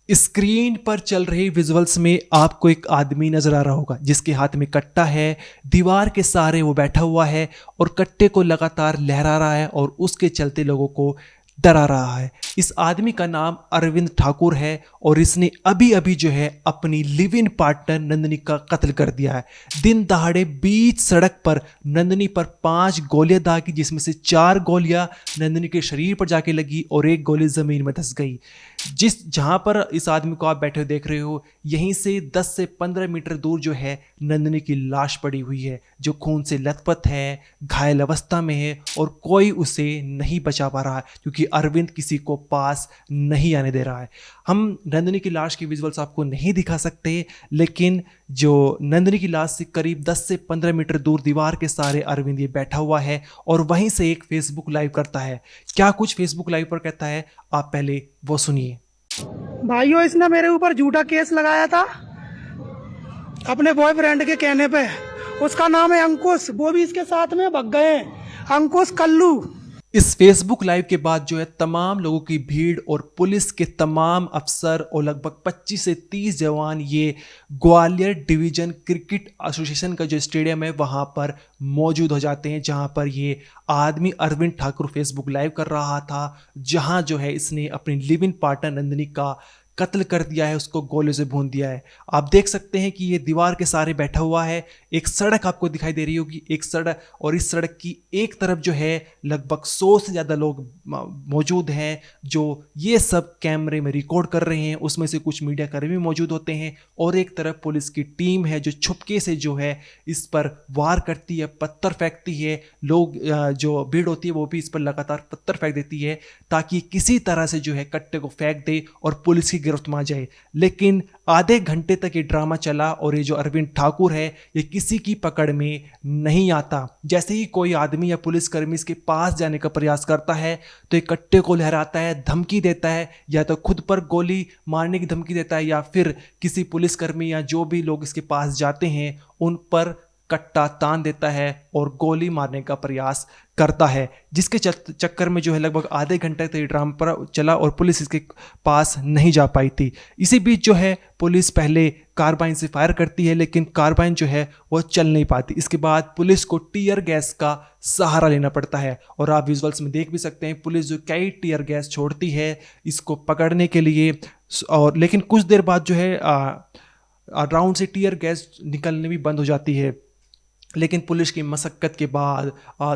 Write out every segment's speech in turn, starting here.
Screen पर चल रही विजुअल्स में आपको एक आदमी नजर आ रहा होगा जिसके हाथ में कट्टा है। दीवार के सहारे वो बैठा हुआ है और कट्टे को लगातार लहरा रहा है और उसके चलते लोगों को डरा रहा है। इस आदमी का नाम अरविंद ठाकुर है और इसने अभी अभी जो है अपनी लिव इन पार्टनर नंदिनी का कत्ल कर दिया है। दिन दहाड़े बीच सड़क पर नंदिनी पर 5 गोलियां दागी, जिसमें से 4 गोलियां नंदिनी के शरीर पर जाके लगी और 1 गोली जमीन में धंस गई। जहां पर इस आदमी को आप बैठे हुए देख रहे हो, यहीं से 10 से 15 मीटर दूर जो है नंदिनी की लाश पड़ी हुई है, जो खून से लथपथ है, घायल अवस्था में है और कोई उसे नहीं बचा पा रहा है क्योंकि अरविंद किसी को पास नहीं आने दे रहा है। हम नंदिनी की लाश की विजुअल्स आपको नहीं दिखा सकते, लेकिन जो नंदिनी की लाश से करीब 10 से 15 मीटर दूर दीवार के सहारे अरविंद ये बैठा हुआ है और वहीं से एक फेसबुक लाइव करता है। क्या कुछ फेसबुक लाइव पर कहता है, आप पहले वो सुनिए। भाइयों, इसने मेरे ऊपर झूठा केस लगाया था अपने बॉयफ्रेंड के कहने पे। उसका नाम है अंकुश, वो भी इसके साथ में भग गए। अंकुश कल्लू। इस फेसबुक लाइव के बाद जो है तमाम लोगों की भीड़ और पुलिस के तमाम अफसर और लगभग 25 से 30 जवान ये ग्वालियर डिवीजन क्रिकेट एसोसिएशन का जो स्टेडियम है वहां पर मौजूद हो जाते हैं, जहां पर ये आदमी अरविंद ठाकुर फेसबुक लाइव कर रहा था, जहां जो है इसने अपनी लिव इन पार्टनर नंदिनी का कत्ल कर दिया है, उसको गोले से भून दिया है। आप देख सकते हैं कि ये दीवार के सहारे बैठा हुआ है। एक सड़क आपको दिखाई दे रही होगी, एक सड़क, और इस सड़क की एक तरफ जो है लगभग 100 से ज़्यादा लोग मौजूद हैं जो ये सब कैमरे में रिकॉर्ड कर रहे हैं। उसमें से कुछ मीडिया कर्मी मौजूद होते हैं और एक तरफ पुलिस की टीम है जो छुपके से जो है इस पर वार करती है, पत्थर फेंकती है। लोग जो भीड़ होती है वो भी इस पर लगातार पत्थर फेंक देती है ताकि किसी तरह से जो है कट्टे को फेंक दे और पुलिस की गिरफ्त में आ जाए। लेकिन आधे घंटे तक ये ड्रामा चला और ये जो अरविंद ठाकुर है ये किसी की पकड़ में नहीं आता। जैसे ही कोई आदमी या पुलिसकर्मी इसके पास जाने का प्रयास करता है तो ये कट्टे को लहराता है, धमकी देता है, या तो खुद पर गोली मारने की धमकी देता है या फिर किसी पुलिसकर्मी या जो भी लोग इसके पास जाते हैं उन पर कट्टा तान देता है और गोली मारने का प्रयास करता है, जिसके चक्कर में जो है लगभग आधे घंटे तक ड्रामा पर चला और पुलिस इसके पास नहीं जा पाई थी। इसी बीच जो है पुलिस पहले कार्बाइन से फायर करती है, लेकिन कार्बाइन जो है वो चल नहीं पाती। इसके बाद पुलिस को टीयर गैस का सहारा लेना पड़ता है और आप विजुअल्स में देख भी सकते हैं पुलिस जो कई टीयर गैस छोड़ती है इसको पकड़ने के लिए। और लेकिन कुछ देर बाद जो है राउंड से टीयर गैस निकलने भी बंद हो जाती है। लेकिन पुलिस की मशक्क़त के बाद,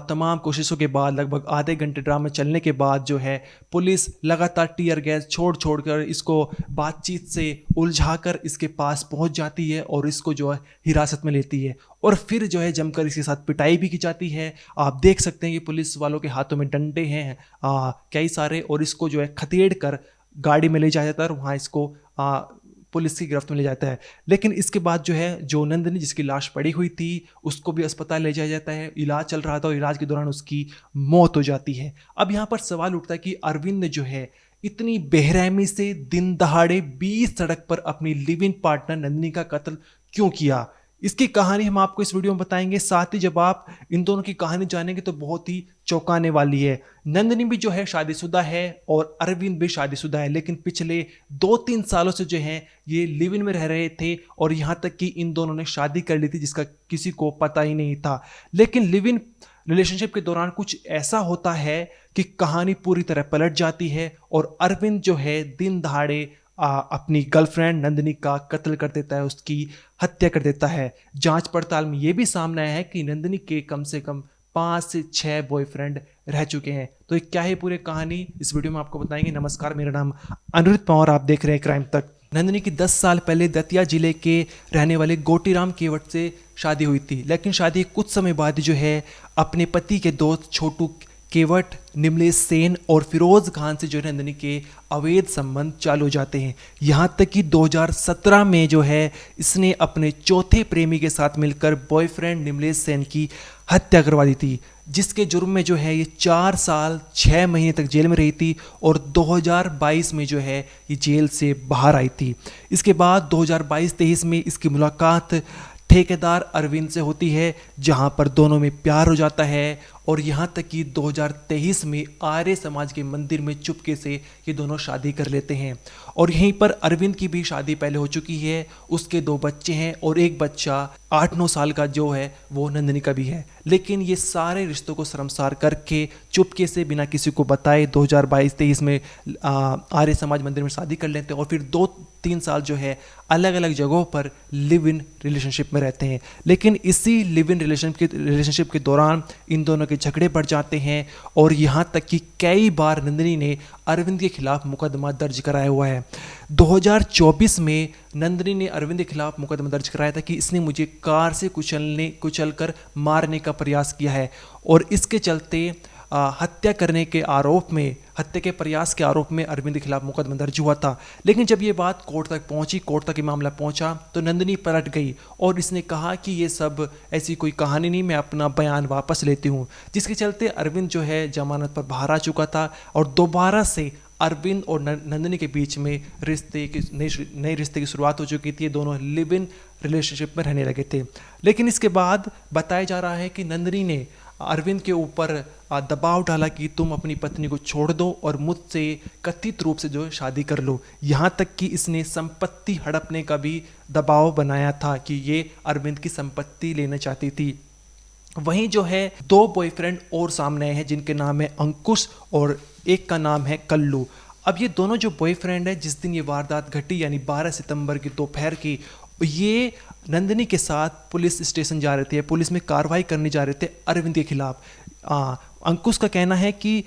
तमाम कोशिशों के बाद, लगभग आधे घंटे ड्रामा चलने के बाद जो है पुलिस लगातार टीयर गैस छोड़ कर इसको बातचीत से उलझाकर इसके पास पहुंच जाती है और इसको जो है हिरासत में लेती है और फिर जो है जमकर इसके साथ पिटाई भी की जाती है। आप देख सकते हैं कि पुलिस वालों के हाथों में डंडे हैं कई सारे, और इसको जो है खदेड़ कर गाड़ी में ले जाया जाता है और वहाँ इसको पुलिस की गिरफ्त में ले जाता है। लेकिन इसके बाद जो है जो नंदिनी जिसकी लाश पड़ी हुई थी उसको भी अस्पताल ले जाया जाता है। इलाज चल रहा था और इलाज के दौरान उसकी मौत हो जाती है। अब यहाँ पर सवाल उठता है कि अरविंद ने जो है इतनी बेरहमी से दिन दहाड़े 20 सड़क पर अपनी लिव इन पार्टनर नंदिनी का कत्ल क्यों किया। इसकी कहानी हम आपको इस वीडियो में बताएंगे। साथ ही जब आप इन दोनों की कहानी जानेंगे तो बहुत ही चौंकाने वाली है। नंदिनी भी जो है शादीशुदा है और अरविंद भी शादीशुदा है, लेकिन पिछले 2-3 सालों से जो है ये लिव इन में रह रहे थे और यहाँ तक कि इन दोनों ने शादी कर ली थी जिसका किसी को पता ही नहीं था। लेकिन लिव इन रिलेशनशिप के दौरान कुछ ऐसा होता है कि कहानी पूरी तरह पलट जाती है और अरविंद जो है दिन दहाड़े अपनी गर्लफ्रेंड नंदिनी का कत्ल कर देता है, उसकी हत्या कर देता है। जांच पड़ताल में यह भी सामने आया है कि नंदिनी के कम से कम 5 से 6 बॉयफ्रेंड रह चुके हैं। तो ये क्या है पूरी कहानी, इस वीडियो में आपको बताएंगे। नमस्कार, मेरा नाम अनिरुद्ध पवार, आप देख रहे हैं क्राइम तक। नंदिनी की 10 साल पहले दतिया जिले के रहने वाले गोटीराम केवट से शादी हुई थी, लेकिन शादी कुछ समय बाद जो है अपने पति के दोस्त छोटू केवट, निमलेश सेन और फिरोज खान से जो नंदिनी के अवैध संबंध चालू हो जाते हैं। यहाँ तक कि 2017 में जो है इसने अपने चौथे प्रेमी के साथ मिलकर बॉयफ्रेंड निमलेश सेन की हत्या करवा दी थी, जिसके जुर्म में जो है ये 4 साल 6 महीने तक जेल में रही थी और 2022 में जो है ये जेल से बाहर आई थी। इसके बाद 2022-23 में इसकी मुलाकात ठेकेदार अरविंद से होती है, जहां पर दोनों में प्यार हो जाता है और यहां तक कि 2023 में आर्य समाज के मंदिर में चुपके से ये दोनों शादी कर लेते हैं। और यहीं पर अरविंद की भी शादी पहले हो चुकी है, उसके 2 बच्चे हैं और एक बच्चा 8-9 साल का जो है वो नंदिनी का भी है। लेकिन ये सारे रिश्तों को शर्मसार करके चुपके से बिना किसी को बताए 2022-23 में आर्य समाज मंदिर में शादी कर लेते हैं और फिर 2-3 साल जो है अलग अलग जगहों पर लिव इन रिलेशनशिप में रहते हैं। लेकिन इसी लिव इन रिलेशनशिप के दौरान इन दोनों के झगड़े बढ़ जाते हैं और यहाँ तक कि कई बार नंदिनी ने अरविंद के खिलाफ मुकदमा दर्ज कराया हुआ है। 2024 में नंदिनी ने अरविंद के खिलाफ मुकदमा दर्ज कराया था कि इसने मुझे कार से कुचलकर मारने का प्रयास किया है और इसके चलते हत्या के प्रयास के आरोप में अरविंद के खिलाफ मुकदमा दर्ज हुआ था। लेकिन जब ये बात कोर्ट तक ये मामला पहुंचा तो नंदिनी पलट गई और इसने कहा कि ये सब ऐसी कोई कहानी नहीं, मैं अपना बयान वापस लेती हूँ। जिसके चलते अरविंद जो है जमानत पर बाहर आ चुका था और दोबारा से अरविंद और नंदिनी के बीच में नए रिश्ते की शुरुआत हो चुकी थी। दोनों लिव इन रिलेशनशिप में रहने लगे थे। लेकिन इसके बाद बताया जा रहा है कि नंदिनी ने अरविंद के ऊपर दबाव डाला कि तुम अपनी पत्नी को छोड़ दो और मुझसे कथित रूप से जो शादी कर लो। यहाँ तक कि इसने संपत्ति हड़पने का भी दबाव बनाया था कि ये अरविंद की संपत्ति लेना चाहती थी। वहीं जो है 2 बॉयफ्रेंड और सामने आए हैं जिनके नाम है अंकुश और एक का नाम है कल्लू। अब ये दोनों जो बॉयफ्रेंड है, जिस दिन ये वारदात घटी यानी 12 सितंबर की दोपहर की, ये नंदिनी के साथ पुलिस स्टेशन जा रहे थे, पुलिस में कार्रवाई करने जा रहे थे अरविंद के खिलाफ। अंकुश का कहना है कि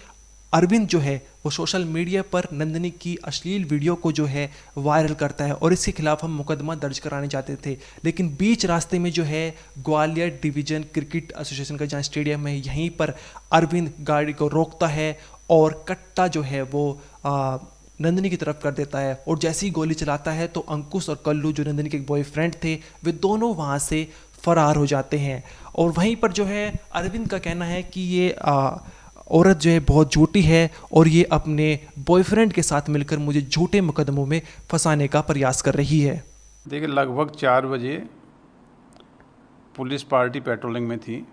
अरविंद जो है वो सोशल मीडिया पर नंदिनी की अश्लील वीडियो को जो है वायरल करता है और इसके खिलाफ हम मुकदमा दर्ज कराने जाते थे। लेकिन बीच रास्ते में जो है ग्वालियर डिवीजन क्रिकेट एसोसिएशन का जहाँ स्टेडियम है, यहीं पर अरविंद गाड़ी को रोकता है और कट्टा जो है वो नंदिनी की तरफ कर देता है और जैसे ही गोली चलाता है तो अंकुश और कल्लू जो नंदिनी के बॉयफ्रेंड थे वे दोनों वहाँ से फरार हो जाते हैं। और वहीं पर जो है अरविंद का कहना है कि ये औरत जो है बहुत झूठी है और ये अपने बॉयफ्रेंड के साथ मिलकर मुझे झूठे मुकदमों में फंसाने का प्रयास कर रही है। देखिए, लगभग 4 बजे पुलिस पार्टी पेट्रोलिंग में थी।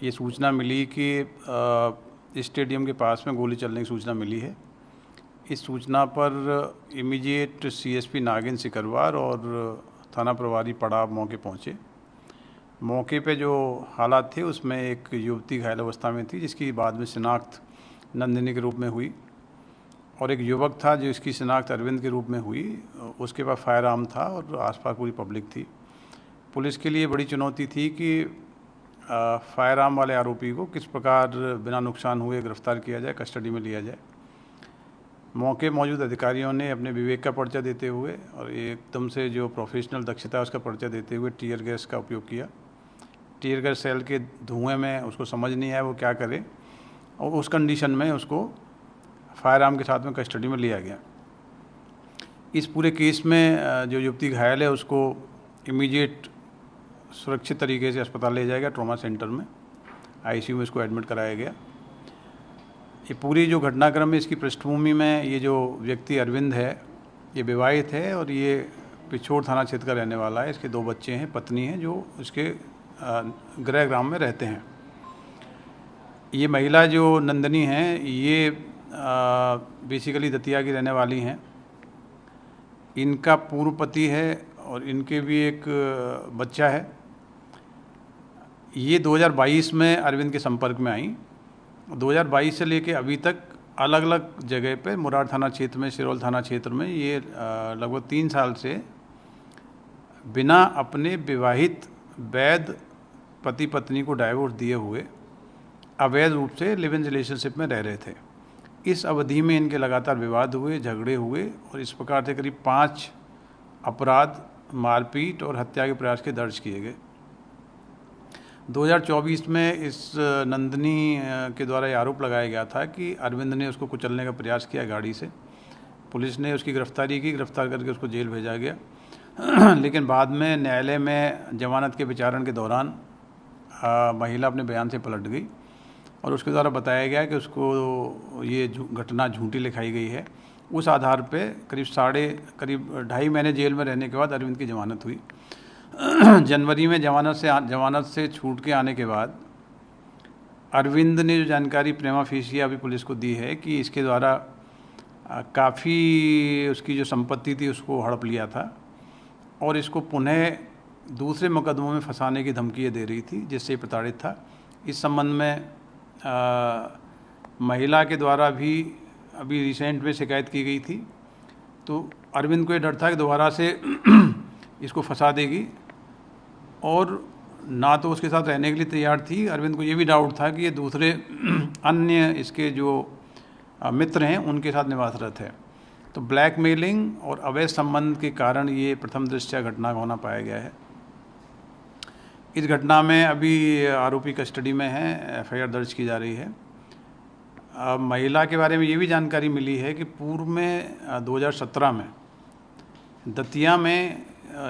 ये सूचना मिली कि स्टेडियम के पास में गोली चलने की सूचना मिली है। इस सूचना पर इमीडिएट सीएसपी नागिन सिकरवार और थाना प्रभारी पड़ाव मौके पहुँचे। मौके पे जो हालात थे उसमें एक युवती घायल अवस्था में थी जिसकी बाद में शिनाख्त नंदिनी के रूप में हुई और एक युवक था जो इसकी शिनाख्त अरविंद के रूप में हुई। उसके पास फायर आर्म था और आसपास पूरी पब्लिक थी। पुलिस के लिए बड़ी चुनौती थी कि फायर आर्म वाले आरोपी को किस प्रकार बिना नुकसान हुए गिरफ्तार किया जाए, कस्टडी में लिया जाए। मौके मौजूद अधिकारियों ने अपने विवेक का पर्चा देते हुए और एकदम से जो प्रोफेशनल दक्षता है उसका पर्चा देते हुए टीयर गैस का उपयोग किया। टीयर गैस सेल के धुएं में उसको समझ नहीं आया वो क्या करे और उस कंडीशन में उसको फायर आर्म के साथ में कस्टडी में लिया गया। इस पूरे केस में जो युवती घायल है उसको इमीडिएट सुरक्षित तरीके से अस्पताल ले जाया गया, ट्रॉमा सेंटर में आईसीयू में इसको एडमिट कराया गया। ये पूरी जो घटनाक्रम है इसकी पृष्ठभूमि में ये जो व्यक्ति अरविंद है ये विवाहित है और ये पिछोर थाना क्षेत्र का रहने वाला है। इसके 2 बच्चे हैं, पत्नी है जो उसके गृह ग्राम में रहते हैं। ये महिला जो नंदिनी हैं ये बेसिकली दतिया की रहने वाली हैं। इनका पूर्व पति है और इनके भी एक बच्चा है। ये 2022 में अरविंद के संपर्क में आई। 2022 से लेके अभी तक अलग अलग जगह पे मुरार थाना क्षेत्र में, सिरोल थाना क्षेत्र में ये लगभग 3 साल से बिना अपने विवाहित वैध पति पत्नी को डाइवोर्स दिए हुए अवैध रूप से लिव इन रिलेशनशिप में रह रहे थे। इस अवधि में इनके लगातार विवाद हुए, झगड़े हुए और इस प्रकार से करीब 5 अपराध, मारपीट और हत्या के प्रयास के दर्ज किए गए। 2024 में इस नंदिनी के द्वारा ये आरोप लगाया गया था कि अरविंद ने उसको कुचलने का प्रयास किया गाड़ी से। पुलिस ने उसकी गिरफ्तारी की, गिरफ्तार करके उसको जेल भेजा गया। लेकिन बाद में न्यायालय में जमानत के विचारण के दौरान महिला अपने बयान से पलट गई और उसके द्वारा बताया गया कि उसको ये घटना झूठी लिखाई गई है। उस आधार पे करीब 2.5 महीने जेल में रहने के बाद अरविंद की जमानत हुई। जनवरी में जमानत से छूट के आने के बाद अरविंद ने जो जानकारी प्रेमा फेसिए अभी पुलिस को दी है कि इसके द्वारा काफ़ी उसकी जो संपत्ति थी उसको हड़प लिया था और इसको पुनः दूसरे मुकदमों में फंसाने की धमकी दे रही थी, जिससे प्रताड़ित था। इस संबंध में महिला के द्वारा भी अभी रिसेंट में शिकायत की गई थी। तो अरविंद को ये डर था कि दोबारा से इसको फंसा देगी और ना तो उसके साथ रहने के लिए तैयार थी। अरविंद को ये भी डाउट था कि ये दूसरे अन्य इसके जो मित्र हैं उनके साथ निवासरत है। तो ब्लैकमेलिंग और अवैध संबंध के कारण ये प्रथम दृष्टया घटना होना पाया गया है। इस घटना में अभी आरोपी कस्टडी में है, FIR दर्ज की जा रही है। महिला के बारे में ये भी जानकारी मिली है कि पूर्व में 2017 में दतिया में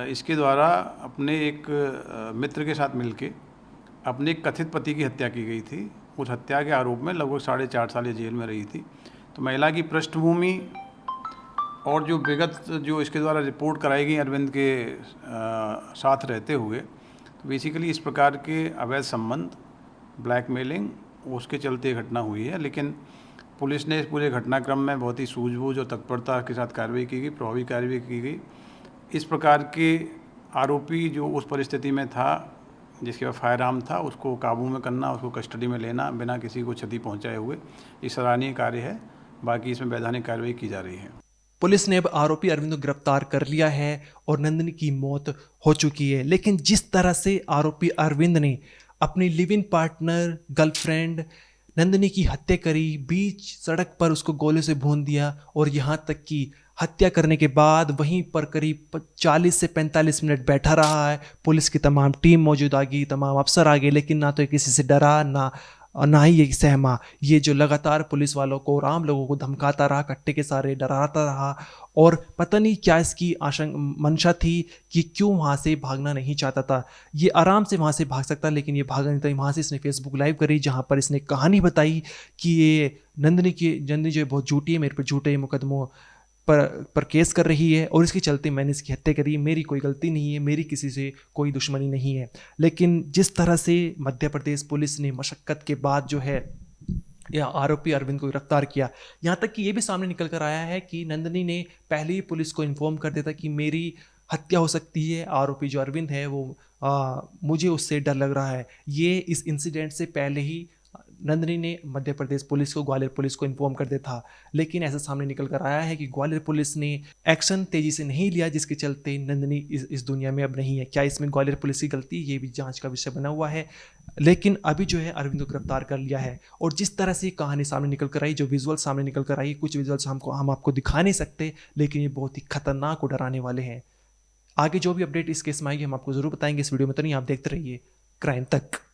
इसके द्वारा अपने एक मित्र के साथ मिलके अपने एक कथित पति की हत्या की गई थी। उस हत्या के आरोप में लगभग 4.5 साल ये जेल में रही थी। तो महिला की पृष्ठभूमि और जो विगत जो इसके द्वारा रिपोर्ट कराई गई अरविंद के साथ रहते हुए, तो बेसिकली इस प्रकार के अवैध संबंध, ब्लैकमेलिंग, उसके चलते घटना हुई है। लेकिन पुलिस ने इस पूरे घटनाक्रम में बहुत ही सूझबूझ और तत्परता के साथ कार्रवाई की गई, प्रभावी कार्रवाई की गई। इस प्रकार के आरोपी जो उस परिस्थिति में था जिसके पास फायर आर्म था, उसको काबू में करना, उसको कस्टडी में लेना बिना किसी को क्षति पहुंचाए हुए, ये सराहनीय कार्य है। बाकी इसमें वैधानिक कार्रवाई की जा रही है। पुलिस ने अब आरोपी अरविंद को गिरफ्तार कर लिया है और नंदिनी की मौत हो चुकी है। लेकिन जिस तरह से आरोपी अरविंद ने अपनी live in partner, girlfriend Nandini की हत्या करी, बीच सड़क पर उसको गोले से भून दिया और यहाँ तक कि हत्या करने के बाद वहीं पर करीब 40 से 45 मिनट बैठा रहा है। पुलिस की तमाम टीम मौजूद आ गई, तमाम अफसर आ गए, लेकिन ना तो किसी से डरा ना ही ये सहमा। ये जो लगातार पुलिस वालों को और आम लोगों को धमकाता रहा, कट्टे के सारे डराता रहा और पता नहीं क्या इसकी मंशा थी कि क्यों वहाँ से भागना नहीं चाहता था। ये आराम से वहाँ से भाग सकता, लेकिन ये भागा नहीं था। वहाँ से इसने फेसबुक लाइव करी जहाँ पर इसने कहानी बताई कि ये नंदिनी जो है बहुत झूठी है, मेरे पर झूठे मुकदमों पर केस कर रही है और इसके चलते मैंने इसकी हत्या करी, मेरी कोई गलती नहीं है, मेरी किसी से कोई दुश्मनी नहीं है। लेकिन जिस तरह से मध्य प्रदेश पुलिस ने मशक्क़त के बाद जो है यह आरोपी अरविंद को गिरफ्तार किया, यहाँ तक कि ये भी सामने निकल कर आया है कि नंदिनी ने पहले ही पुलिस को इन्फॉर्म कर दिया था कि मेरी हत्या हो सकती है। आरोपी जो अरविंद है वो मुझे उससे डर लग रहा है। ये इस इंसिडेंट से पहले ही नंदिनी ने मध्य प्रदेश पुलिस को, ग्वालियर पुलिस को इन्फॉर्म कर दिया था। लेकिन ऐसा सामने निकल कर आया है कि ग्वालियर पुलिस ने एक्शन तेजी से नहीं लिया, जिसके चलते नंदिनी इस दुनिया में अब नहीं है। क्या इसमें ग्वालियर पुलिस की गलती, ये भी जांच का विषय बना हुआ है। लेकिन अभी जो है अरविंद को गिरफ्तार कर लिया है और जिस तरह से कहानी सामने निकल कर आई, जो विजुअल सामने निकल कर आई, कुछ विजुअल्स हम आपको दिखा नहीं सकते, लेकिन ये बहुत ही खतरनाक और डराने वाले हैं। आगे जो भी अपडेट इस केस में आएगी हम आपको जरूर बताएंगे इस वीडियो में। तो नहीं, आप देखते रहिए क्राइम तक।